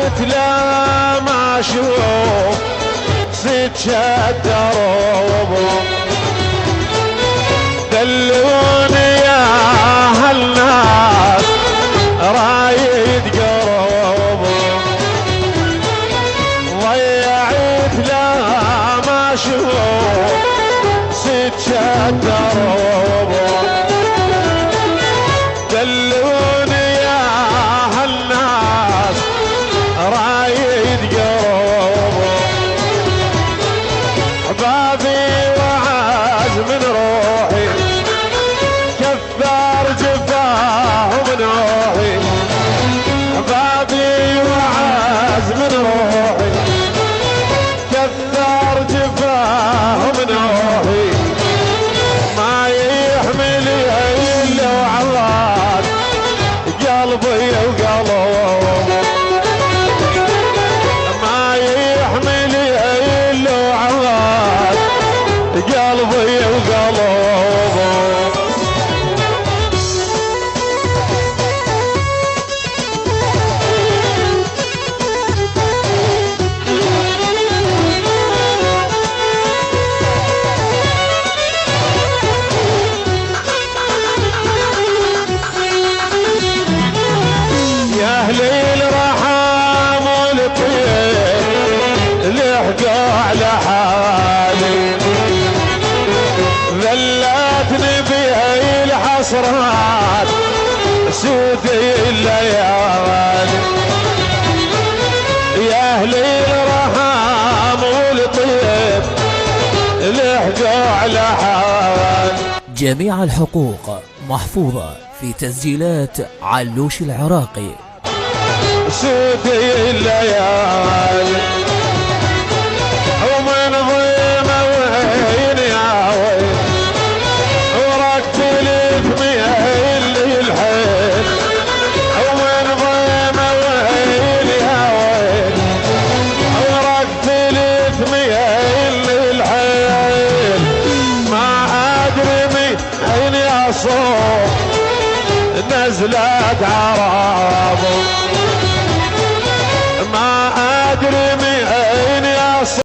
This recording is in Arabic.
عيت لا ما اشوف زيد شد دروب دلوني يا هالناس رايد قروب ضيعت لا ما اشوف زيد شد دروب دلوني يا هالناس رايد قروب حبابي وعز من روحي كثر جفاه من روحي حبابي وعز من روحي كثر جفاه من روحي ما يحمل الا وعواد قلبي وقلبه ما يحمل الا وعواد قلبي وقلبه يا اهلي الرحم والطيب لحقوا على حالي ذلتني بهي الحسرات سودي الليالي يا اهلي الرحم والطيب لحقوا على حالي. جميع الحقوق محفوظة في تسجيلات علوش العراقي. سودي الليالي ومن ضيمة وين يا وين ورقت الثمية اللي الحين ومن ضيمة وين يا وين ورقت الثمية اللي الحين ما أدري مين يا صوت نزلت عرابه ما أدري مين